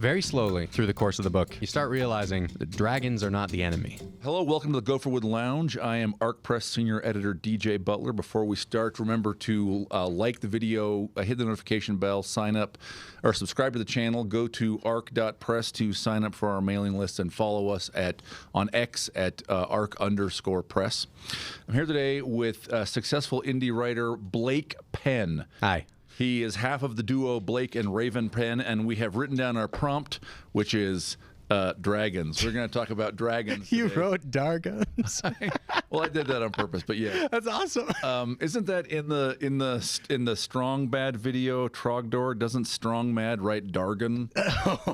Very slowly through the course of the book, you start realizing that dragons are not the enemy. Hello, welcome to the Gopherwood Lounge. I am Arc Press Senior Editor DJ Butler. Before we start, remember to like the video, hit the notification bell, sign up, or subscribe to the channel. Go to arc.press to sign up for our mailing list and follow us on X at arc_press. I'm here today with successful indie writer Blake Penn. Hi. He is half of the duo Blake and Raven Penn, and we have written down our prompt, which is dragons. We're going to talk about dragons You today. wrote Dargons. Well, I did that on purpose, but yeah. That's awesome. Isn't that in the Strong Bad video, Trogdor? Doesn't Strong Mad write Dargon?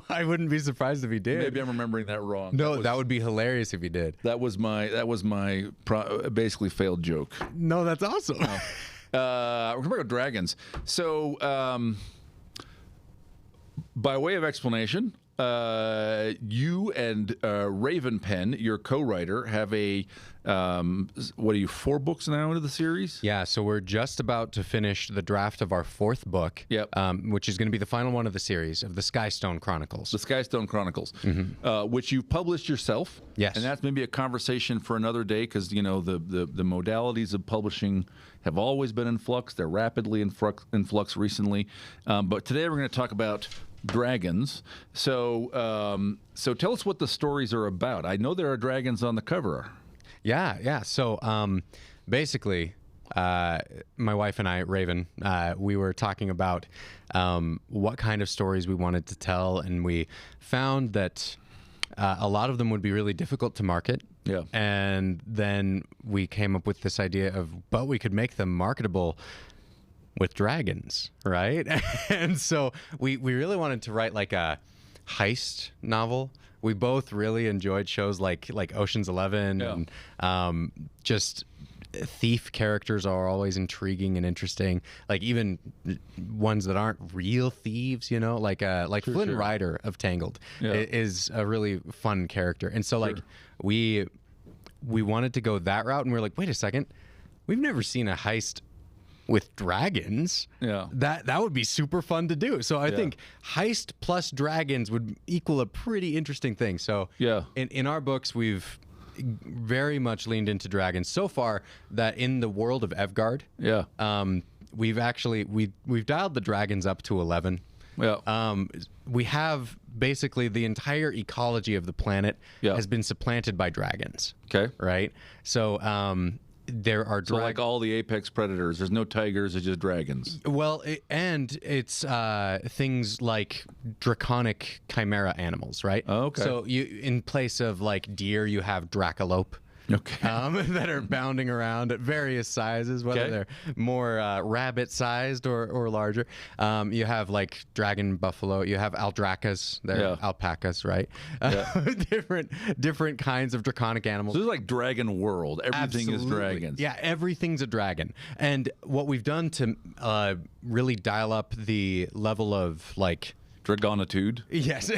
I wouldn't be surprised if he did. Maybe I'm remembering that wrong. No, that would be hilarious if he did. That was my basically failed joke. No, that's awesome. We're talking about dragons. So, by way of explanation, you and Raven Penn, your co-writer, have what are you, 4 books now into the series? Yeah, so we're just about to finish the draft of our 4th book, Yep. Which is going to be the final one of the series of the Skystone Chronicles. The Skystone Chronicles, which you've published yourself. Yes. And that's maybe a conversation for another day because, you know, the modalities of publishing have always been in flux. They're rapidly in flux recently. But today we're going to talk about dragons. So tell us what the stories are about. I know there are dragons on the cover. Yeah. So basically, my wife and I, Raven, we were talking about what kind of stories we wanted to tell, and we found that a lot of them would be really difficult to market. Yeah. And then we came up with this idea but we could make them marketable with dragons, right? And so we really wanted to write like a heist novel. We both really enjoyed shows like Ocean's 11, Yeah. and just thief characters are always intriguing and interesting. Like even ones that aren't real thieves, you know, like Flynn sure. Rider of Tangled Yeah. is a really fun character. And so like we wanted to go that route, and we were like, wait a second, we've never seen a heist with dragons. Yeah. That would be super fun to do. So I think heist plus dragons would equal a pretty interesting thing. So Yeah. in our books, we've very much leaned into dragons so far that in the world of Evgard, we've dialed the dragons up to 11. Yeah. We have basically the entire ecology of the planet has been supplanted by dragons. Okay. Right? So there are So like all the apex predators, there's no tigers, there's just dragons. Well, and it's things like draconic chimera animals, right? Oh, okay. So you, in place of like deer, you have dracolope. Okay. That are bounding around at various sizes, whether they're more rabbit-sized or larger. You have like dragon buffalo. You have aldracas. They're alpacas, right? Different kinds of draconic animals. So this is like Dragon World. Everything is dragons. Yeah, everything's a dragon. And what we've done to really dial up the level of like Dragonitude. yes,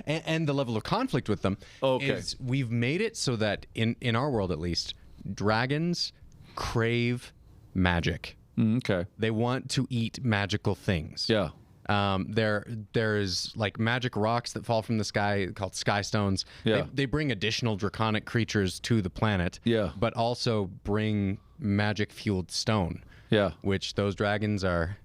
and the level of conflict with them is we've made it so that in our world at least, dragons crave magic. Okay. They want to eat magical things. Yeah. There's like magic rocks that fall from the sky called Skystones. Yeah. They bring additional draconic creatures to the planet. Yeah. But also bring magic fueled stone. Yeah. Which those dragons are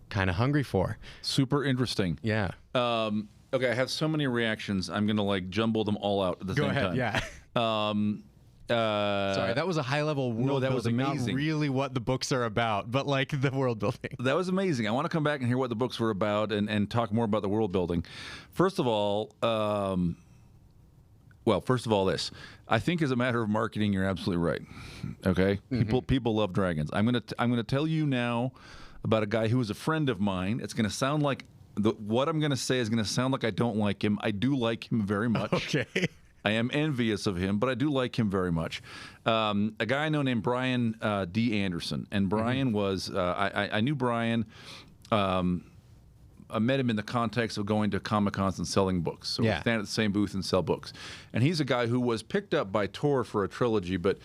kind of hungry for. Super interesting. Yeah. Okay, I have so many reactions. I'm going to like jumble them all out at the same time. Yeah. Sorry, that was a high level world that was building, amazing. not really what the books are about, but like the world building. That was amazing. I want to come back and hear what the books were about and talk more about the world building. First of all, this. I think as a matter of marketing, you're absolutely right. Okay? People love dragons. I'm going to tell you now about a guy who is a friend of mine. It's going to sound like what I'm going to say is going to sound like I don't like him. I do like him very much. Okay. I am envious of him, but I do like him very much. A guy I know named Brian D. Anderson. And Brian was, I knew Brian. I met him in the context of going to Comic-Cons and selling books. So we stand at the same booth and sell books. And he's a guy who was picked up by Tor for a trilogy, but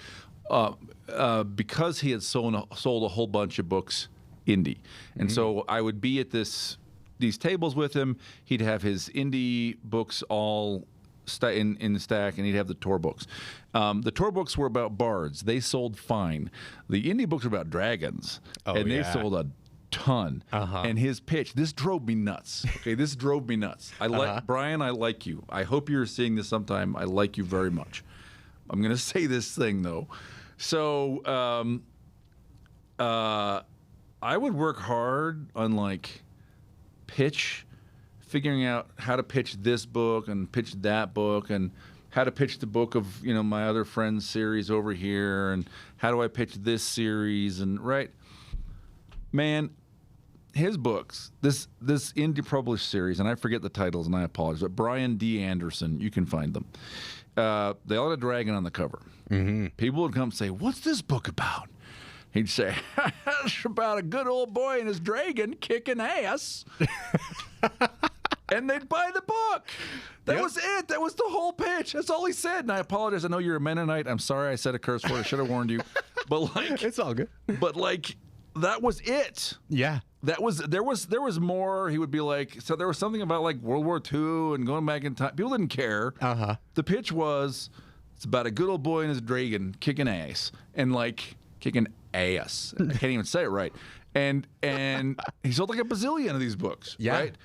because he had sold a whole bunch of books indie. And so I would be at this these tables with him. He'd have his indie books all in the stack, and he'd have the tour books. The tour books were about bards. They sold fine. The indie books were about dragons, and they sold a ton. And his pitch, this drove me nuts. Okay, this drove me nuts. I like Brian. I like you. I hope you're seeing this sometime. I like you very much. I'm going to say this thing though. So I would work hard on like figuring out how to pitch this book and pitch that book and how to pitch the book of, you know, my other friend's series over here and how do I pitch this series and man, his books, this indie published series, and I forget the titles and I apologize, but Brian D. Anderson, you can find them. They all had a dragon on the cover. People would come and say, "What's this book about?" He'd say, "It's about a good old boy and his dragon kicking ass." And they'd buy the book. That was it. That was the whole pitch. That's all he said. And I apologize. I know you're a Mennonite. I'm sorry I said a curse word. I should have warned you. But like, it's all good. But like, that was it. Yeah. There was more. He would be like, so there was something about like World War II and going back in time. People didn't care. The pitch was, it's about a good old boy and his dragon kicking ass and like kicking ass. I can't even say it right. And he sold like a bazillion of these books. Yeah. Right.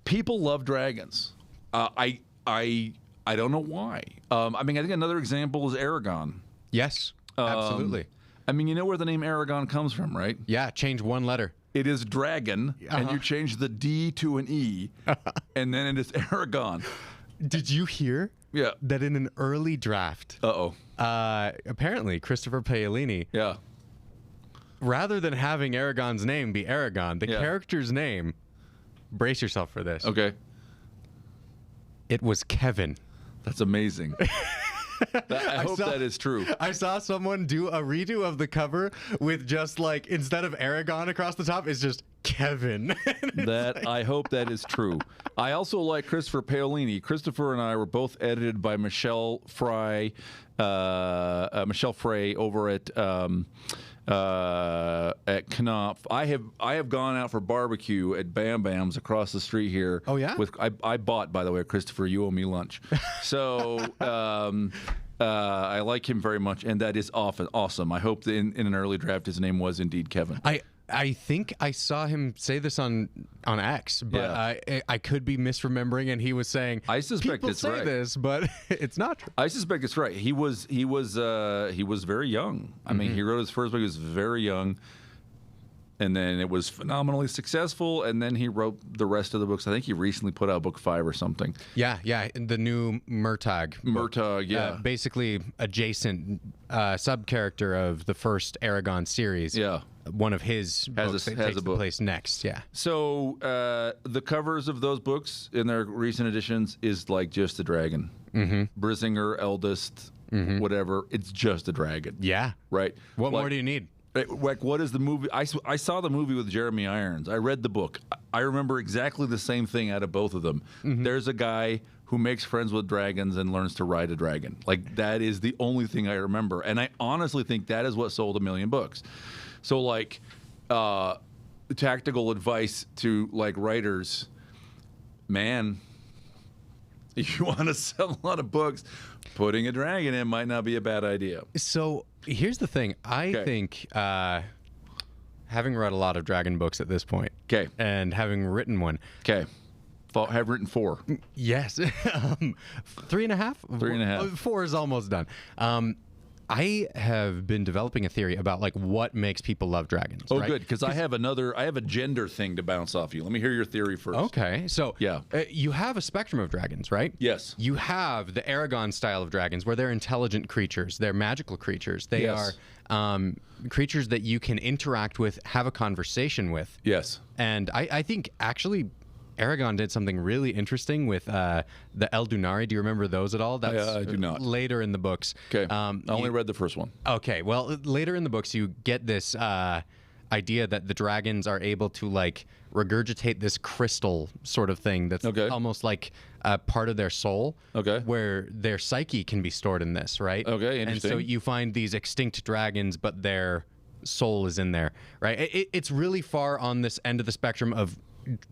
People love dragons. I don't know why. I mean, I think another example is Aragon. Yes, absolutely. I mean, you know where the name Aragon comes from, right? Yeah, change one letter. It is dragon, and you change the D to an E, and then it is Aragon. Did you hear that in an early draft, apparently Christopher Paolini, rather than having Aragon's name be Aragon, the character's name, brace yourself for this. Okay. It was Kevin. That's amazing. I hope that is true. I saw someone do a redo of the cover with just like, instead of Aragon across the top, it's just Kevin. I hope that is true. I also like Christopher Paolini. Christopher and I were both edited by Michelle Frey over at Knopf. I have gone out for barbecue at Bam Bam's across the street here. Oh yeah. I bought, by the way, Christopher. You owe me lunch. So I like him very much, and that is awesome. I hope that in an early draft his name was indeed Kevin. I think I saw him say this on X, but I could be misremembering, and he was saying, I suspect people it's say right. this, but it's not true. I suspect it's right. He was very young. I mean, he wrote his first book. He was very young, and then it was phenomenally successful. And then he wrote the rest of the books. I think he recently put out book 5 or something. Yeah, the new Murtagh. Murtagh, yeah, basically adjacent sub character of the first Aragon series. Yeah. One of his books that takes the place next, So the covers of those books in their recent editions is like just a dragon. Brissinger, eldest, whatever. It's just a dragon. Yeah. Right? What more do you need? Like, what is the movie? I saw the movie with Jeremy Irons. I read the book. I remember exactly the same thing out of both of them. There's a guy who makes friends with dragons and learns to ride a dragon. Like, that is the only thing I remember. And I honestly think that is what sold 1 million books. So, like, tactical advice to, like, writers, man, if you want to sell a lot of books, putting a dragon in might not be a bad idea. So, here's the thing. I think, having read a lot of dragon books at this point, and having written one, have written 4. Yes. 3.5? 3.5. 4 is almost done. I have been developing a theory about like what makes people love dragons. Oh, right? Good, because I have a gender thing to bounce off you. Let me hear your theory first. Okay, so you have a spectrum of dragons, right? Yes. You have the Aragon style of dragons, where they're intelligent creatures, they're magical creatures, they are creatures that you can interact with, have a conversation with. Yes. And I think actually Aragon did something really interesting with the Eldunari. Do you remember those at all? That's I do not. Later in the books. Okay. I only read the first one. Okay. Well, later in the books, you get this idea that the dragons are able to like regurgitate this crystal sort of thing that's almost like a part of their soul. Okay. Where their psyche can be stored in this, right? Okay, interesting. And so you find these extinct dragons, but their soul is in there, right? It's really far on this end of the spectrum of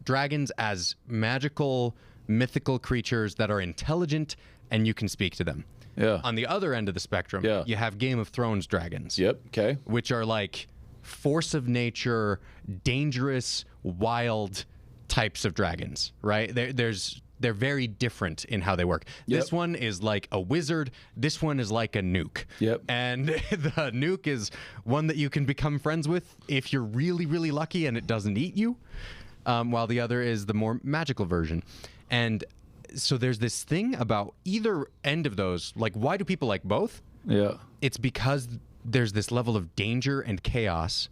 dragons as magical, mythical creatures that are intelligent and you can speak to them. Yeah. On the other end of the spectrum, you have Game of Thrones dragons. Yep. Okay. Which are like force of nature, dangerous, wild types of dragons, right? They're very different in how they work. Yep. This one is like a wizard. This one is like a nuke. Yep. And the nuke is one that you can become friends with if you're really, really lucky and it doesn't eat you, while the other is the more magical version. And so there's this thing about either end of those. Like, why do people like both? Yeah. It's because there's this level of danger and chaos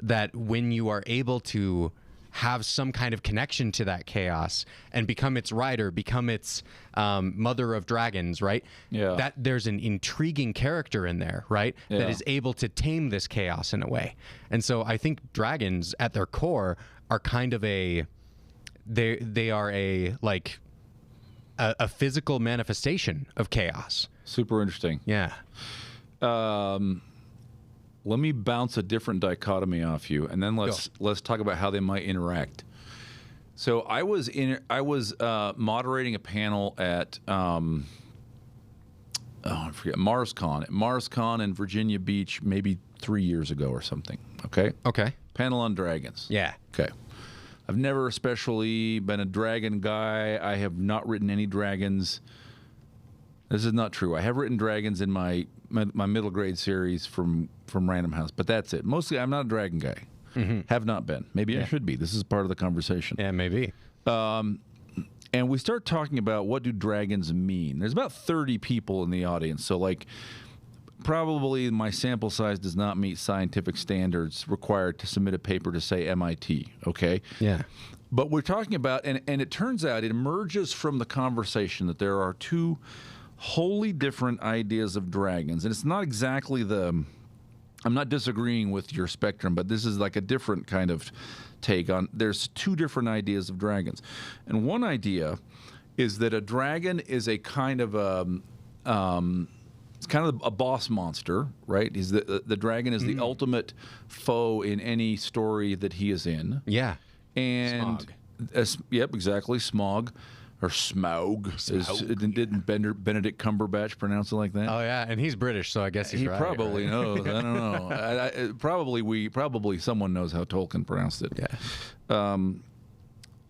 that when you are able to have some kind of connection to that chaos and become its rider, become its mother of dragons, right? Yeah. That there's an intriguing character in there, right? Yeah. That is able to tame this chaos in a way. And so I think dragons at their core are kind of they are a physical manifestation of chaos. Super interesting. Yeah. Let me bounce a different dichotomy off you, and then let's talk about how they might interact. So I was moderating a panel at I forget, MarsCon. At MarsCon in Virginia Beach, maybe 3 years ago or something. Okay. Okay. Panel on dragons. Yeah. Okay. I've never especially been a dragon guy. I have not written any dragons. This is not true. I have written dragons in my middle grade series from Random House, but that's it. Mostly, I'm not a dragon guy. Mm-hmm. Have not been. Maybe I should be. This is part of the conversation. Yeah, maybe. And we start talking about what do dragons mean. There's about 30 people in the audience, so like probably my sample size does not meet scientific standards required to submit a paper to say MIT. Okay. Yeah. But we're talking about, and it turns out it emerges from the conversation that there are two wholly different ideas of dragons. And it's not exactly I'm not disagreeing with your spectrum, but this is like a different kind of take on, there's two different ideas of dragons. And one idea is that a dragon is a kind of it's kind of a boss monster, right? The dragon is the ultimate foe in any story that he is in. Yeah. And yep, exactly. Smaug. Or Smaug. Didn't Benedict Cumberbatch pronounce it like that? Oh yeah, and he's British, so I guess he's he right. Probably right? knows. I don't know. Probably someone knows how Tolkien pronounced it. Yeah.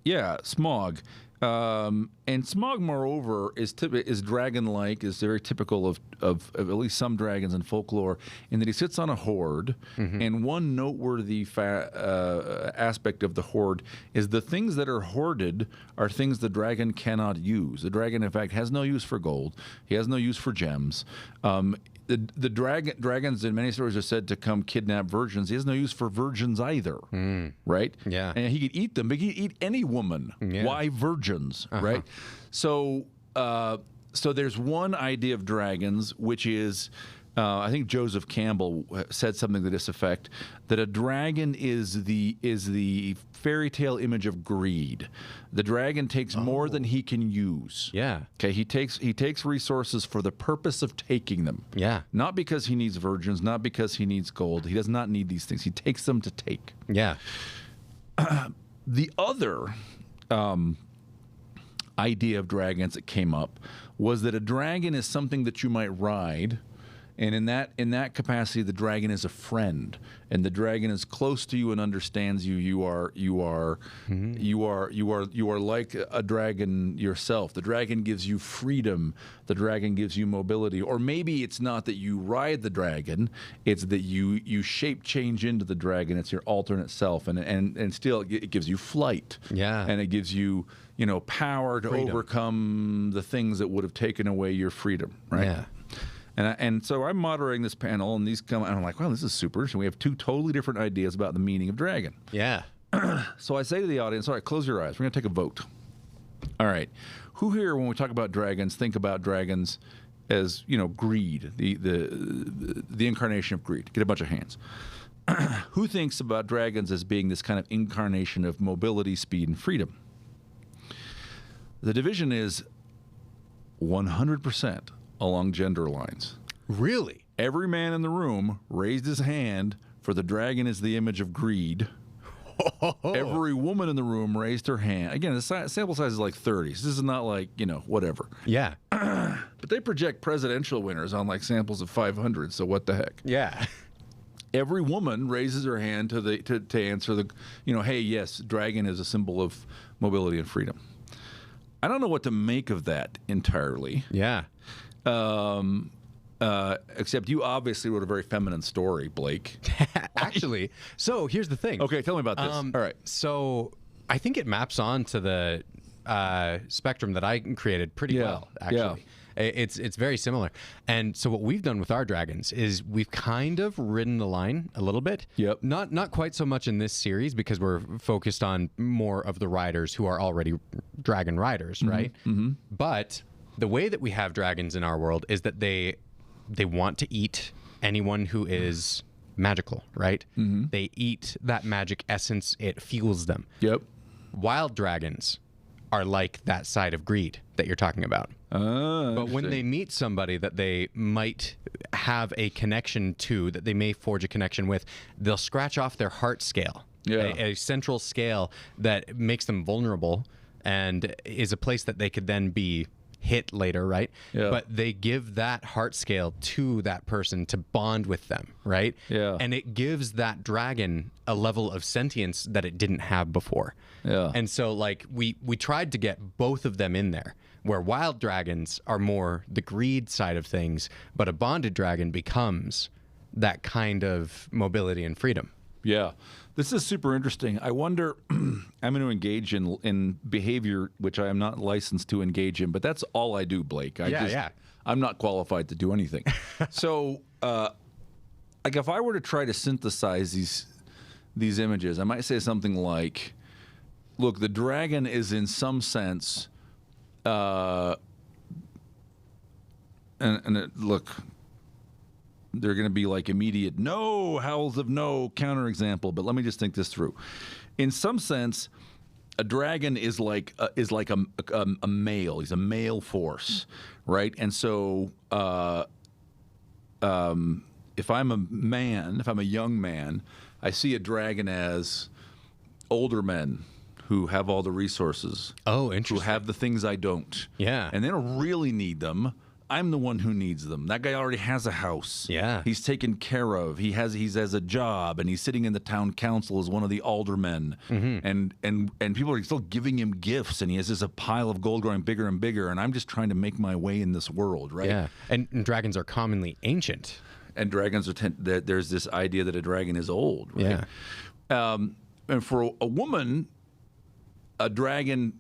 Yeah, Smaug. And Smaug, moreover, is dragon-like, is very typical of at least some dragons in folklore, in that he sits on a hoard. Mm-hmm. And one noteworthy aspect of the hoard is the things that are hoarded are things the dragon cannot use. The dragon, in fact, has no use for gold. He has no use for gems. The dragons in many stories are said to come kidnap virgins. He has no use for virgins either, right? Yeah. And he could eat them, but he could eat any woman. Yeah. Why virgins, right? So there's one idea of dragons, which is, I think Joseph Campbell said something to this effect, that a dragon is the fairy tale image of greed. The dragon takes more than he can use. Yeah. Okay. He takes resources for the purpose of taking them. Yeah. Not because he needs virgins, not because he needs gold. He does not need these things. He takes them to take. Yeah. The other idea of dragons that came up was that a dragon is something that you might ride. And in that capacity, the dragon is a friend, and the dragon is close to you and understands you. You are like a dragon yourself. The dragon gives you freedom. The dragon gives you mobility. Or maybe it's not that you ride the dragon; it's that you shape change into the dragon. It's your alternate self, and still it gives you flight. Yeah, and it gives you power to overcome the things that would have taken away your freedom. Right. Yeah. And so I'm moderating this panel, and these come, and I'm like, wow, this is super interesting. We have two totally different ideas about the meaning of dragon. Yeah. So I say to the audience, all right, close your eyes. We're going to take a vote. All right. Who here, when we talk about dragons, think about dragons as, greed, the incarnation of greed? Get a bunch of hands. Who thinks about dragons as being this kind of incarnation of mobility, speed, and freedom? The division is 100% along gender lines. Really? Every man in the room raised his hand for the dragon is the image of greed. Every woman in the room raised her hand. Again, the sample size is like 30. So this is not like, whatever. Yeah. But they project presidential winners on like samples of 500. So what the heck? Yeah. Every woman raises her hand to answer the, hey, yes, dragon is a symbol of mobility and freedom. I don't know what to make of that entirely. Yeah. Except you obviously wrote a very feminine story, Blake. Actually, so here's the thing. Okay, tell me about this. All right. So I think it maps on to the spectrum that I created pretty well, actually. It's very similar. And so what we've done with our dragons is we've kind of ridden the line a little bit. Yep. Not quite so much in this series because we're focused on more of the riders who are already dragon riders, right? Mm-hmm. But the way that we have dragons in our world is that they want to eat anyone who is magical, right? Mm-hmm. They eat that magic essence. It fuels them. Yep. Wild dragons are like that side of greed that you're talking about. But when they meet somebody that they might have a connection to, that they may forge a connection with, they'll scratch off their heart scale, a central scale that makes them vulnerable and is a place that they could then be hit later, right? Yeah. But they give that heart scale to that person to bond with them, right? Yeah. And it gives that dragon a level of sentience that it didn't have before. Yeah. And so like we tried to get both of them in there, where wild dragons are more the greed side of things, but a bonded dragon becomes that kind of mobility and freedom. Yeah. This is super interesting. I wonder, I'm going to engage in behavior which I am not licensed to engage in, but that's all I do, Blake. I'm not qualified to do anything. So, like if I were to try to synthesize these images, I might say something like, look, the dragon is in some sense, look, they're going to be like immediate no, howls of no, counterexample. But let me just think this through. In some sense, a dragon is like a male. He's a male force, right? And so, if I'm a man, if I'm a young man, I see a dragon as older men who have all the resources. Oh, interesting. Who have the things I don't. Yeah. And they don't really need them. I'm the one who needs them. That guy already has a house. Yeah. He's taken care of. He has a job, and he's sitting in the town council as one of the aldermen. Mm-hmm. And people are still giving him gifts, and he has a pile of gold growing bigger and bigger, and I'm just trying to make my way in this world, right? Yeah. And dragons are commonly ancient. And dragons are there's this idea that a dragon is old, right? Yeah. And for a woman, a dragon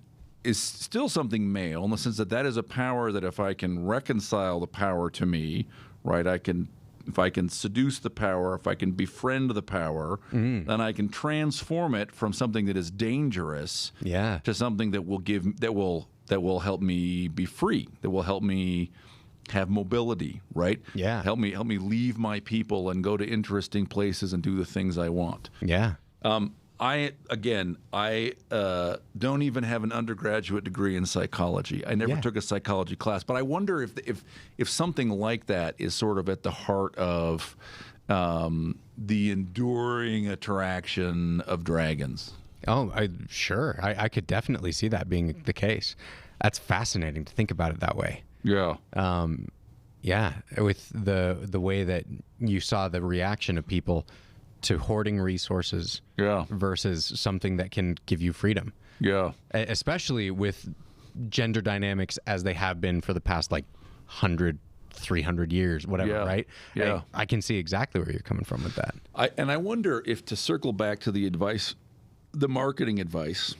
is still something male in the sense that is a power that if I can reconcile the power to me, right, if I can seduce the power, if I can befriend the power, then I can transform it from something that is dangerous to something that will help me be free, that will help me have mobility, right? Yeah. Help me leave my people and go to interesting places and do the things I want. Yeah. I don't even have an undergraduate degree in psychology. I never took a psychology class, but I wonder if something like that is sort of at the heart of the enduring attraction of dragons. Oh, sure. I could definitely see that being the case. That's fascinating to think about it that way. Yeah. Yeah. With the way that you saw the reaction of people to hoarding resources versus something that can give you freedom. Yeah. Especially with gender dynamics as they have been for the past 100, 300 years, whatever, right? Yeah. I can see exactly where you're coming from with that. I wonder if, to circle back to the advice, the marketing advice,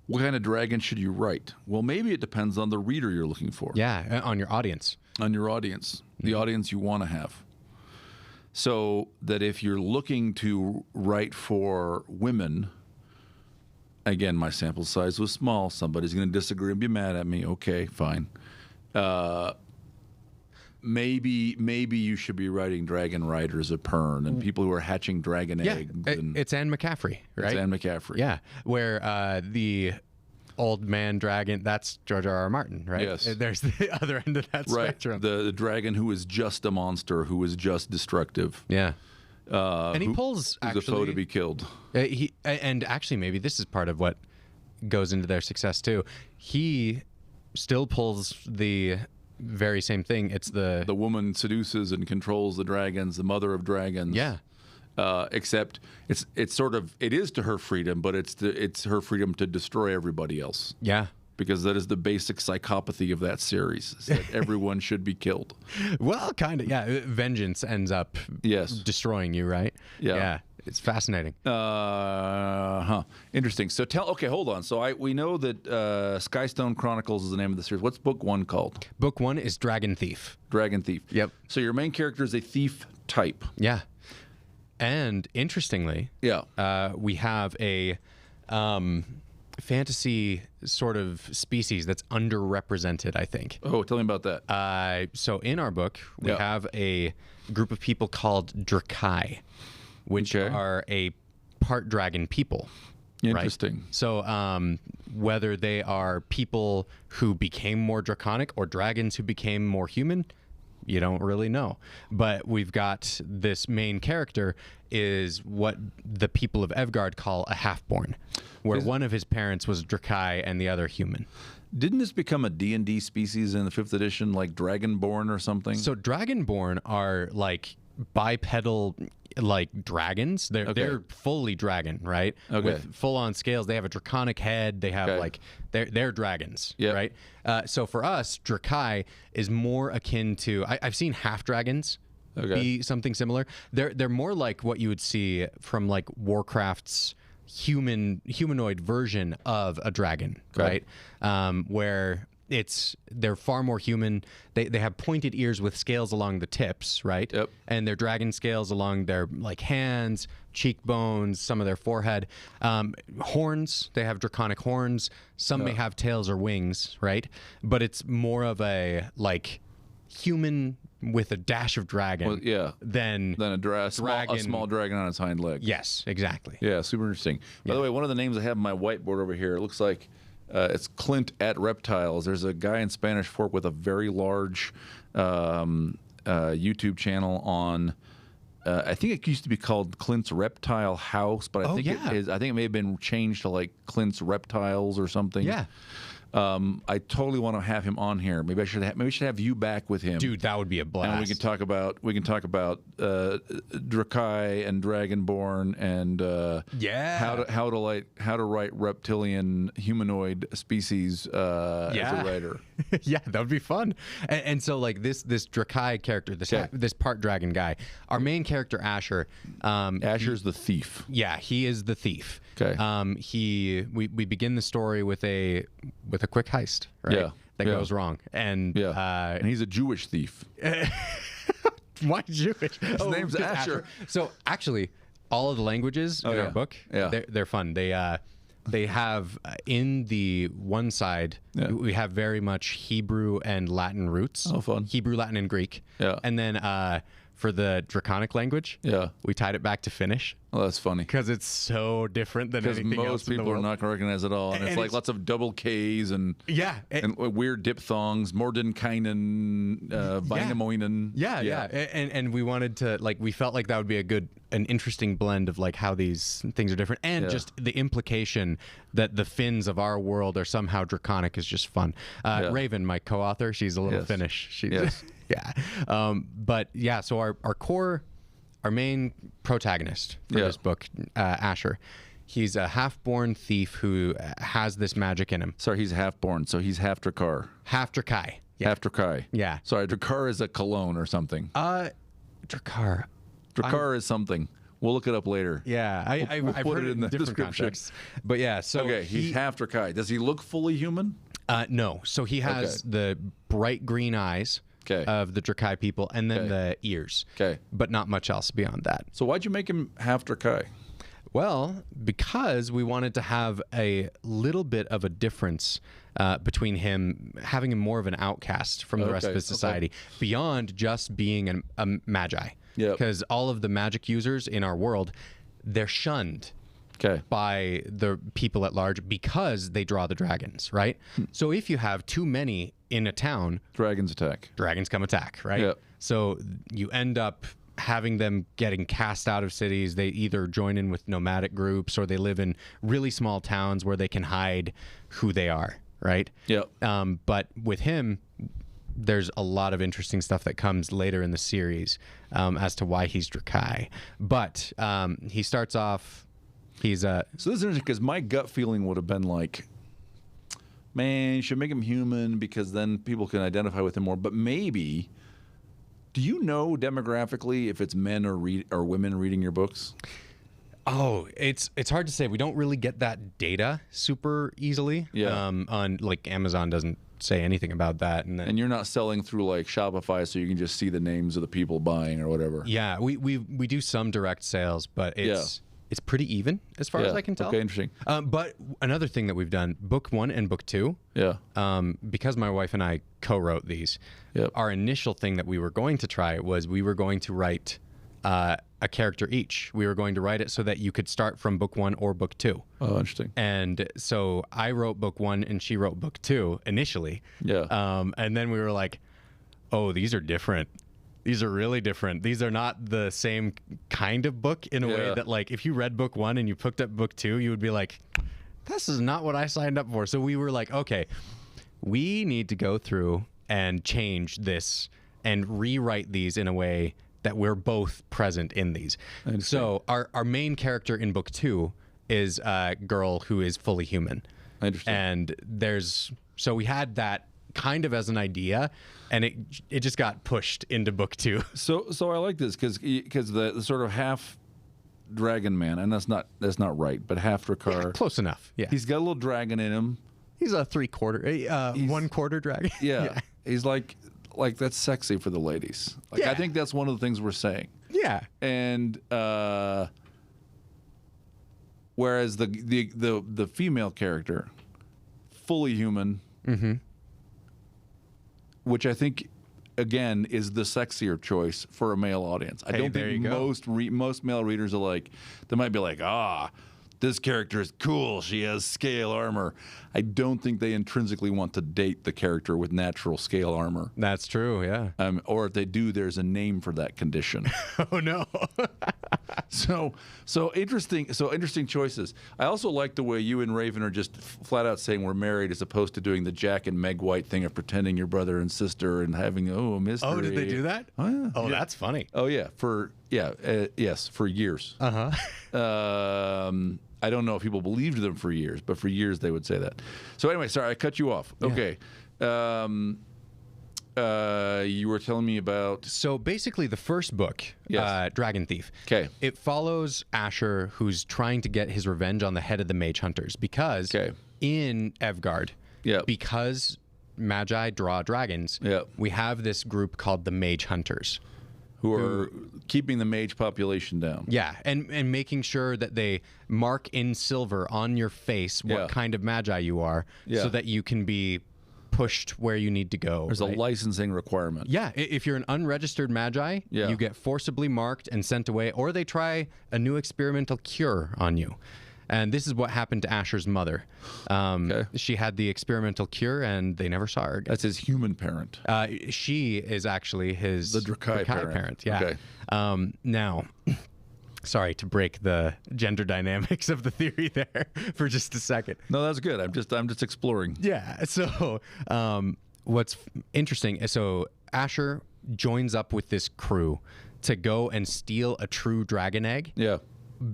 what kind of dragon should you write? Well, maybe it depends on the reader you're looking for. Yeah, on your audience. On your audience, the audience you want to have. So that if you're looking to write for women, again, my sample size was small. Somebody's going to disagree and be mad at me. Okay, fine. Maybe you should be writing dragon riders of Penn and people who are hatching dragon eggs. It's Anne McCaffrey, right? It's Anne McCaffrey. Yeah, where the old man dragon, that's George R.R. Martin, right? Yes. There's the other end of that spectrum. The dragon who is just a monster, who is just destructive. Yeah. And he pulls who's a foe to be killed. And actually, maybe this is part of what goes into their success too. He still pulls the very same thing. It's the woman seduces and controls the dragons, the mother of dragons. Yeah. Except it's sort of, it is to her freedom, but it's her freedom to destroy everybody else. Yeah. Because that is the basic psychopathy of that series, is that everyone should be killed. Well, kind of, yeah. Vengeance ends up destroying you, right? Yeah. It's fascinating. Interesting. So okay, hold on. So we know that Skystone Chronicles is the name of the series. What's book 1 called? Book 1 is Dragon Thief. Dragon Thief. Yep. So your main character is a thief type. Yeah. And interestingly, we have a fantasy sort of species that's underrepresented, I think. Oh, tell me about that. So in our book, we have a group of people called Drakai, which are a part dragon people. Interesting. Right? So whether they are people who became more draconic or dragons who became more human, you don't really know. But we've got this main character is what the people of Evgard call a half-born, where one of his parents was Drakai and the other human. Didn't this become a D&D species in the 5th edition, like Dragonborn or something? So Dragonborn are like bipedal, like dragons. They're fully dragon, right? With full-on scales. They have a draconic head. They have like they're dragons, right? So for us, Drakai is more akin to I've seen half dragons be something similar. They're more like what you would see from like Warcraft's humanoid version of a dragon, right? Where they're far more human. They have pointed ears with scales along the tips, right? Yep. And their dragon scales along their like hands, cheekbones, some of their forehead. Horns, they have draconic horns. Some may have tails or wings, right? But it's more of a like human with a dash of dragon than a small dragon on its hind leg. Yes, exactly. Yeah, super interesting. By the way, one of the names I have on my whiteboard over here, it looks like it's Clint at Reptiles. There's a guy in Spanish Fork with a very large YouTube channel on. I think it used to be called Clint's Reptile House, but I think it is. I think it may have been changed to like Clint's Reptiles or something. Yeah. I totally want to have him on here. Maybe we should have you back with him, dude. That would be a blast. And we can talk about Drakai and Dragonborn and how to write reptilian humanoid species as a writer. Yeah, that would be fun. And so like this Drakai character, this part dragon guy, our main character Asher. Asher's the thief. Yeah, he is the thief. Okay. We begin the story with a quick heist, right? That goes wrong, and he's a Jewish thief. Why Jewish? His name's Asher. So actually, all of the languages in our book, they're fun. They have in the one side we have very much Hebrew and Latin roots. Oh, fun. Hebrew, Latin, and Greek. Yeah. And then for the Draconic language, we tied it back to Finnish. Oh, that's funny. Because it's so different than anything else in the world. Because most people are not going to recognize it all. And it's like lots of double Ks and weird diphthongs, Mordenkainen, Vainamoinen. And we wanted to, like, we felt like that would be an interesting blend of, like, how these things are different. And just the implication that the Finns of our world are somehow Draconic is just fun. Raven, my co-author, she's a little Finnish. She's so our main protagonist for this book, Asher, he's a half-born thief who has this magic in him. Sorry, he's half-born, so he's half Drakkar. Half Drakai. Yeah. Half Drakai. Yeah. Sorry, Drakkar is a cologne or something. Drakkar. Drakkar is something. We'll look it up later. Yeah, I've put heard it in the different description. contexts. But yeah, so he's half Drakai. Does he look fully human? No. So he has the bright green eyes of the Drakai people, and then the ears. Okay. But not much else beyond that. So why'd you make him half Drakai? Well, because we wanted to have a little bit of a difference between him, having him more of an outcast from the rest of his society, beyond just being a magi. Yeah. Because all of the magic users in our world, they're shunned by the people at large because they draw the dragons, right? So if you have too many in a town, dragons come attack, right? Yep. So you end up having them getting cast out of cities. They either join in with nomadic groups or they live in really small towns where they can hide who they are, right? Yeah. But with him, there's a lot of interesting stuff that comes later in the series as to why he's Drakai. But he starts off, he's a... So this is interesting because my gut feeling would have been like, man, you should make him human because then people can identify with him more. But maybe, do you know demographically if it's men or women reading your books? Oh, it's hard to say. We don't really get that data super easily. Yeah. On like Amazon doesn't say anything about that, and you're not selling through like Shopify, so you can just see the names of the people buying or whatever. Yeah, we do some direct sales, but it's pretty even as far as I can tell. Okay, interesting. But another thing that we've done, book 1 and book 2. Yeah. Because my wife and I co-wrote these. Yep. Our initial thing that we were going to try was we were going to write a character each. We were going to write it so that you could start from book 1 or book 2. Oh, interesting. And so I wrote book 1 and she wrote book 2 initially. Yeah. And then we were like, oh, these are different. These are really different. These are not the same kind of book in a way that, like, if you read book 1 and you picked up book 2, you would be like, this is not what I signed up for. So we were like, okay, we need to go through and change this and rewrite these in a way that we're both present in these. So our main character in book 2 is a girl who is fully human. I understand. And so we had that kind of as an idea, and it just got pushed into book 2. So I like this because the sort of half dragon man, and that's not right, but half Drakkar. Yeah, close enough. Yeah, he's got a little dragon in him. He's a 1/4 dragon. Yeah, he's like that's sexy for the ladies. Like I think that's one of the things we're saying. Yeah, and whereas the female character, fully human. Mm-hmm. Which I think, again, is the sexier choice for a male audience. I don't think most male readers are like, they might be like, this character is cool. She has scale armor. I don't think they intrinsically want to date the character with natural scale armor. That's true, yeah. Or if they do, there's a name for that condition. Oh, no. So interesting choices. I also like the way you and Raven are just flat out saying we're married as opposed to doing the Jack and Meg White thing of pretending you're brother and sister and having a mystery. Oh, did they do that? Oh, yeah. Oh, that's funny. Oh, yeah. Yes, for years. Uh-huh. I don't know if people believed them for years, but for years they would say that. So anyway, sorry, I cut you off. Yeah. Okay. You were telling me about... So basically the first book, Dragon Thief, it follows Asher, who's trying to get his revenge on the head of the Mage Hunters because in Evgard, because Magi draw dragons, we have this group called the Mage Hunters. Who are keeping the mage population down. Yeah, and making sure that they mark in silver on your face what kind of Magi you are so that you can be pushed where you need to go. There's a licensing requirement. Yeah, if you're an unregistered Magi, you get forcibly marked and sent away, or they try a new experimental cure on you. And this is what happened to Asher's mother. She had the experimental cure, and they never saw her again. That's his human parent. She is actually the Drakkar parent. Yeah. Okay. Now, sorry to break the gender dynamics of the theory there for just a second. No, that's good. I'm just exploring. Yeah. So, what's interesting is Asher joins up with this crew to go and steal a true dragon egg. Yeah.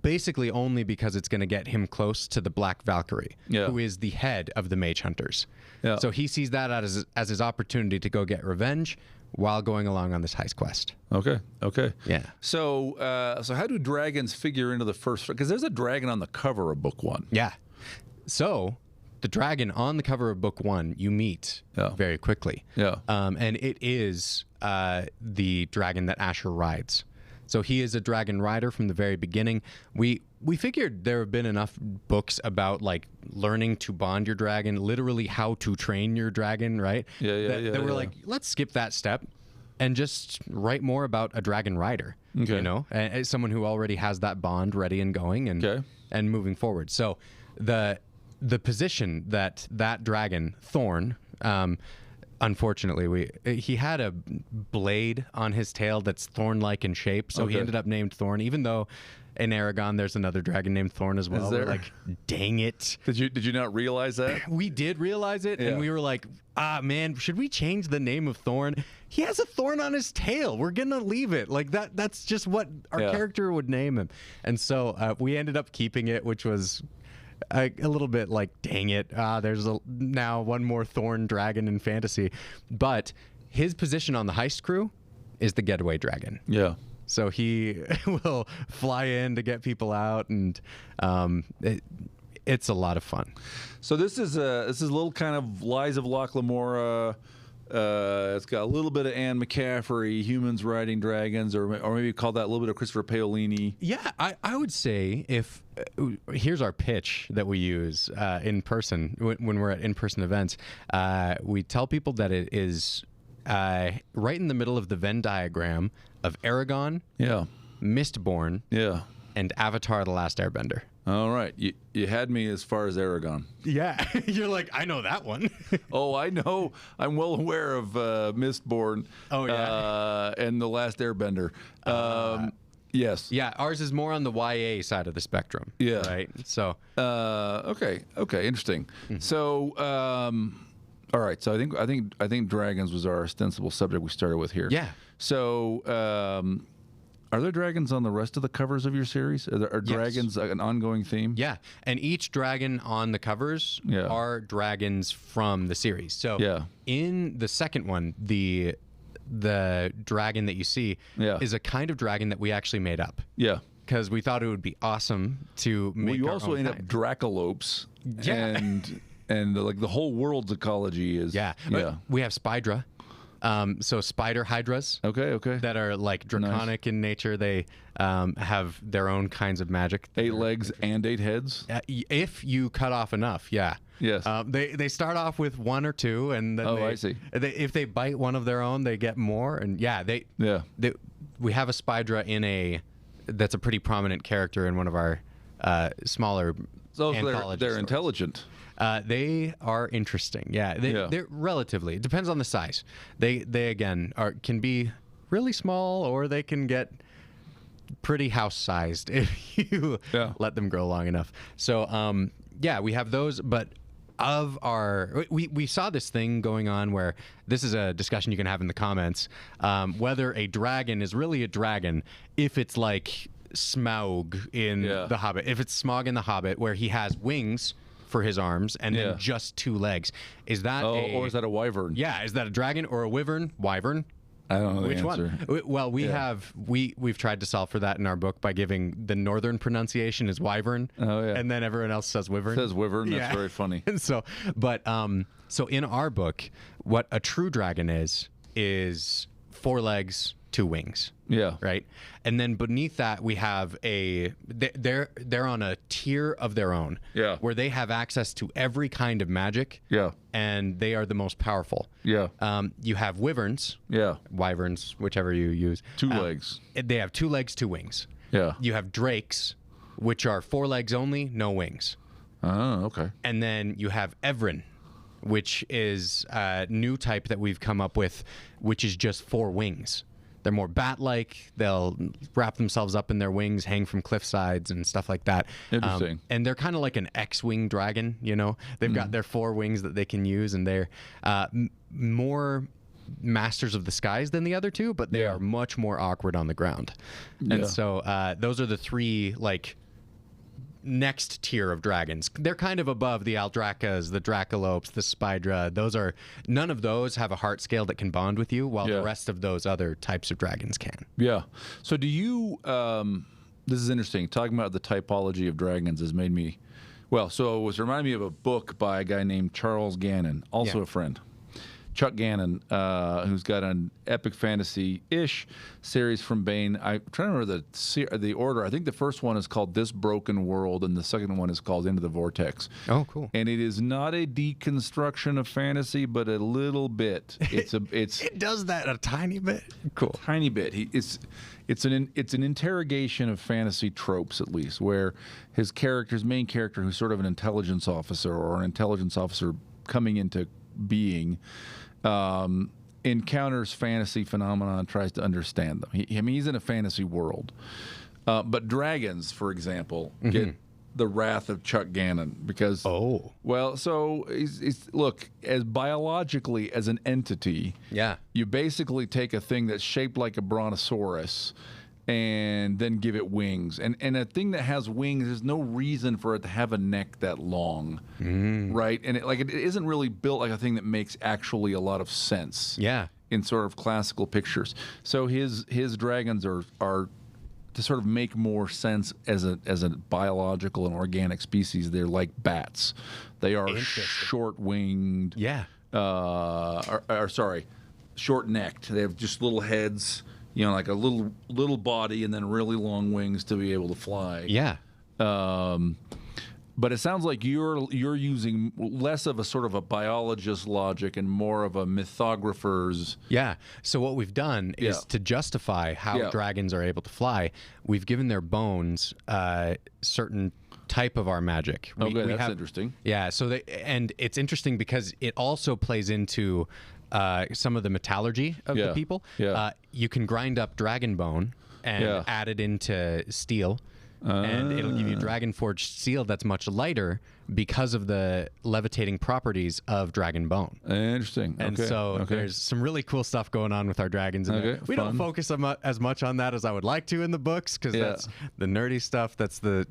Basically only because it's going to get him close to the Black Valkyrie, who is the head of the Mage Hunters. Yeah. So he sees that as his opportunity to go get revenge while going along on this heist quest. Okay. Yeah. So how do dragons figure into the first... Because there's a dragon on the cover of book 1. Yeah. So the dragon on the cover of book 1 you meet very quickly. Yeah. And it is the dragon that Asher rides. So he is a dragon rider from the very beginning. We figured there have been enough books about like learning to bond your dragon, literally how to train your dragon, right? That we're like, let's skip that step and just write more about a dragon rider. Okay. You know, and someone who already has that bond ready and going and moving forward. So the position that dragon Thorn unfortunately, he had a blade on his tail that's thorn-like in shape, so he ended up named Thorn, even though in Aragon there's another dragon named Thorn as well. Is there? We're like, dang it. Did you not realize that? We did realize it, and we were like, man, should we change the name of Thorn? He has a thorn on his tail. We're going to leave it. Like, that's just what our character would name him. And so we ended up keeping it, which was a little bit like, dang it. There's now one more Thorn dragon in fantasy. But his position on the heist crew is the getaway dragon. Yeah. So he will fly in to get people out, and it's a lot of fun. So this is a little kind of Lies of Loch Lamora. It's got a little bit of Anne McCaffrey, humans riding dragons, or maybe call that a little bit of Christopher Paolini. Yeah, I would say if here's our pitch that we use in person when we're at in-person events. We tell people that it is right in the middle of the Venn diagram of Aragon, Mistborn, and Avatar: The Last Airbender. All right, you had me as far as Aragon. Yeah, you're like, I know that one. Oh, I know. I'm well aware of Mistborn. Oh yeah, and The Last Airbender. Yes. Yeah, ours is more on the YA side of the spectrum. Yeah. Right. So. Okay. Interesting. Mm-hmm. So. All right. So I think dragons was our ostensible subject we started with here. Yeah. So. Are there dragons on the rest of the covers of your series? Are dragons an ongoing theme? Yeah, and each dragon on the covers are dragons from the series. So in the second one, the dragon that you see is a kind of dragon that we actually made up. Yeah. Because we thought it would be awesome to make. Well, you also end up Dracalopes. Yeah. And like the whole world's ecology is. Yeah. We have Spydra. So spider hydras, that are like draconic in nature. They have their own kinds of magic. 8 legs and 8 heads. If you cut off enough, Yes. They start off with 1 or 2, and then I see. If they bite one of their own, they get more. And we have a spydra that's a pretty prominent character in one of our smaller anthologies. They're intelligent. They are interesting. They're relatively. It depends on the size. They again can be really small, or they can get pretty house-sized if you let them grow long enough. So we have those, but we saw this thing going on where this is a discussion you can have in the comments, whether a dragon is really a dragon if it's like Smaug in The Hobbit. If it's Smaug in The Hobbit, where he has wings for his arms and then just 2 legs. Is that or is that a wyvern? Yeah, is that a dragon or a wyvern? I don't know the Which answer. One? Well, we've tried to solve for that in our book by giving the northern pronunciation is wyvern. Oh yeah. And then everyone else says wyvern. Says wyvern. That's very funny. And so in our book, what a true dragon is 4 legs, 2 wings. Yeah. Right. And then beneath that we have they're on a tier of their own. Yeah. Where they have access to every kind of magic. Yeah. And they are the most powerful. Yeah. You have wyverns. Yeah. Wyverns, whichever you use. 2 legs. They have 2 legs, 2 wings. Yeah. You have drakes, which are 4 legs only, no wings. Oh, okay. And then you have Evren, which is a new type that we've come up with, which is just 4 wings. They're more bat-like. They'll wrap themselves up in their wings, hang from cliff sides and stuff like that. Interesting. And they're kind of like an X-wing dragon, you know? They've got their 4 wings that they can use, and they're more masters of the skies than the other 2, but they are much more awkward on the ground. And so those are the 3, like, next tier of dragons. They're kind of above the Aldrakas, the Dracalopes, the Spydra. None of those have a heart scale that can bond with you, while the rest of those other types of dragons can. Yeah. So do you, this is interesting, talking about the typology of dragons has made me, so it was reminding me of a book by a guy named Charles Gannon, also a friend. Chuck Gannon, who's got an epic fantasy-ish series from Baen. I'm trying to remember the order. I think the first one is called This Broken World, and the second one is called Into the Vortex. Oh, cool. And it is not a deconstruction of fantasy, but a little bit. It does that a tiny bit. Cool. Tiny bit. It's an interrogation of fantasy tropes, at least, where his main character, who's sort of an intelligence officer coming into being, encounters fantasy phenomena and tries to understand them. He's in a fantasy world. But dragons, for example, get the wrath of Chuck Gannon because, well, so look, as biologically as an entity, you basically take a thing that's shaped like a brontosaurus and then give it wings. And a thing that has wings, there's no reason for it to have a neck that long, right? And it isn't really built like a thing that makes actually a lot of sense in sort of classical pictures. So his dragons are to sort of make more sense as a biological and organic species. They're like bats. They are short-winged. Short-necked. They have just little heads, like a little body and then really long wings to be able to fly. But it sounds like you're using less of a sort of a biologist logic and more of a mythographer's. So what we've done is to justify how dragons are able to fly, we've given their bones certain type of our magic. That's interesting. So and it's interesting because it also plays into some of the metallurgy of the people. You can grind up dragon bone and add it into steel. And it'll give you dragon forged steel that's much lighter because of the levitating properties of dragon bone. Interesting. And there's some really cool stuff going on with our dragons. We don't focus as much on that as I would like to in the books because that's the nerdy stuff. That's the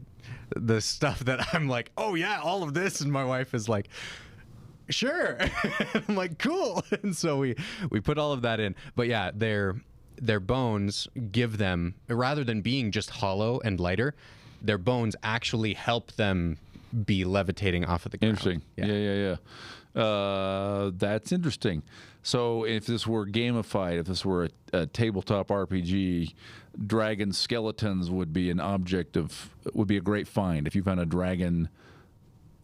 stuff that I'm like, oh yeah, all of this. And my wife is like, sure. I'm like, cool. And so we put all of that in. But yeah, their bones give them, rather than being just hollow and lighter, their bones actually help them be levitating off of the ground. Interesting. That's interesting. So if this were gamified, if this were a tabletop RPG, dragon skeletons would be would be a great find. If you found a dragon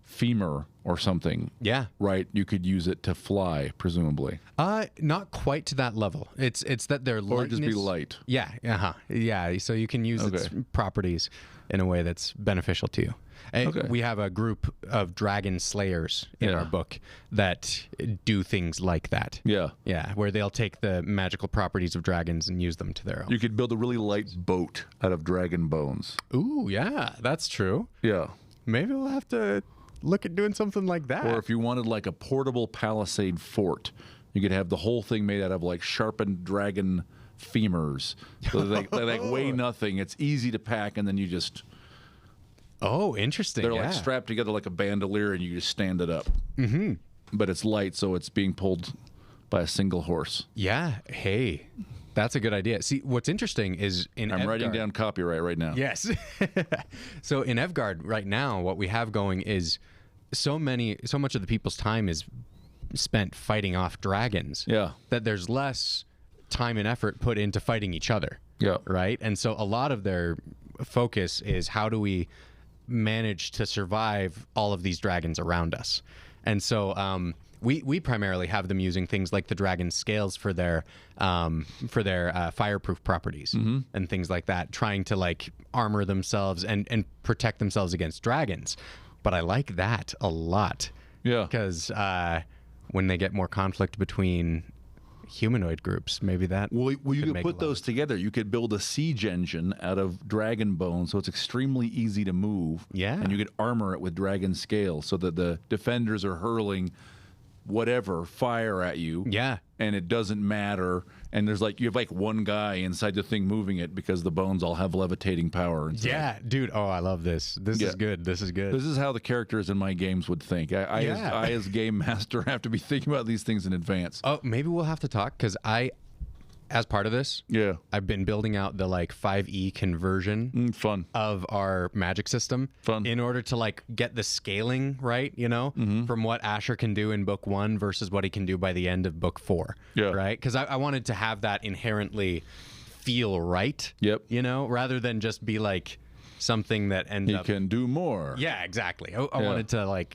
femur or something, right, you could use it to fly, presumably. Not quite to that level. It's that their lightness, or just be light. So you can use its properties in a way that's beneficial to you. We have a group of dragon slayers in our book that do things like that. Where they'll take the magical properties of dragons and use them to their own. You could build a really light boat out of dragon bones. Ooh, yeah, that's true. Maybe we'll have to look at doing something like that. Or if you wanted like a portable palisade fort, you could have the whole thing made out of like sharpened dragon femurs. So they weigh nothing. It's easy to pack, and then you just... Oh, interesting. They're like strapped together like a bandolier, and you just stand it up. But it's light, so it's being pulled by a single horse. Hey, that's a good idea. See, what's interesting is I'm writing down copyright right now. Yes. So in Evgard right now, what we have going is so much of the people's time is spent fighting off dragons. That there's less time and effort put into fighting each other. Right? And so a lot of their focus is how do we manage to survive all of these dragons around us. And so we primarily have them using things like the dragon scales for their fireproof properties and things like that, trying to like armor themselves and protect themselves against dragons. But I like that a lot. Because when they get more conflict between humanoid groups, maybe that you could put those together. You could build a siege engine out of dragon bones, so it's extremely easy to move. And you could armor it with dragon scales so that the defenders are hurling whatever fire at you, and it doesn't matter. And there's you have like one guy inside the thing moving it because the bones all have levitating power. Dude. Oh, I love this. This is good. This is how the characters in my games would think. I as game master have to be thinking about these things in advance. Oh, maybe we'll have to talk because as part of this, I've been building out the 5e conversion of our magic system in order to get the scaling right, from what Asher can do in book 1 versus what he can do by the end of book 4. Right? Because I wanted to have that inherently feel right. Rather than just be something that ends up... He can do more. Yeah, exactly. I wanted to